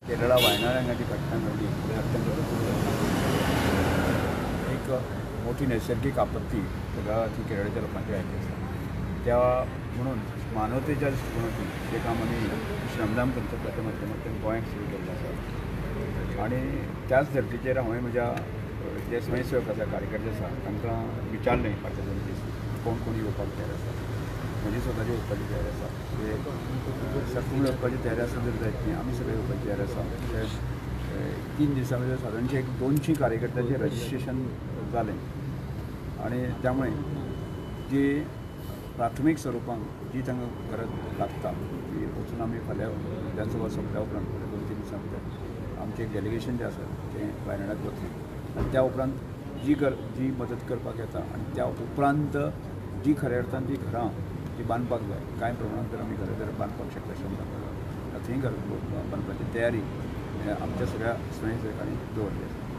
केरळा वायनाड हांगा जी घटना घडली ती अत्यंत एक मोठी नैसर्गिक आपत्ती ताका ती केरळच्या लोकांची आयली आसा त्या म्हणून मानवतेच्या दृश्टिकोनातून जे काम आमी श्रमदान करतल्याच्या माध्यमांतल्यान गोंयांत सुरू केल्लें आसा आनी त्याच धर्तीचेर हांवें म्हज्या जे स्वयंसेवक आसा कार्यकर्ते आसा तांकां विचारलें फाटले 2 दीस कोण कोण येवपाक तयार आसा म्हजी स्वताची येवपाची तयारी आसा म्हणजे सकून येवपाची तयारी आसा जर जायत न्ही आमी सगळे येवपाची तयारी आसा 3 दिसां भितर सादारणशें एक 200 कार्यकर्त्यांचें रजिस्ट्रेशन जालें आनी त्यामुळे जी प्राथमीक स्वरुपान जी तांकां गरज लागता ती वचून आमी फाल्यां विधानसभा सोंपल्या उपरांत 2-3 दिसां भितर आमचें एक डेलिगेशन जें आसा तें वायनाडाक वतलें आनी त्या उपरांत जी मदत करपाक येता आनी त्या उपरांत जी खऱ्या अर्थान जी घरां ती बांदपाक जाय कांय प्रमाणांत जर आमी घरां जर बांदपाक शकता शंबर थंय घर बांदपाची तयारी आमच्या सगळ्या स्वयंसेवकांनी दवरली आसा.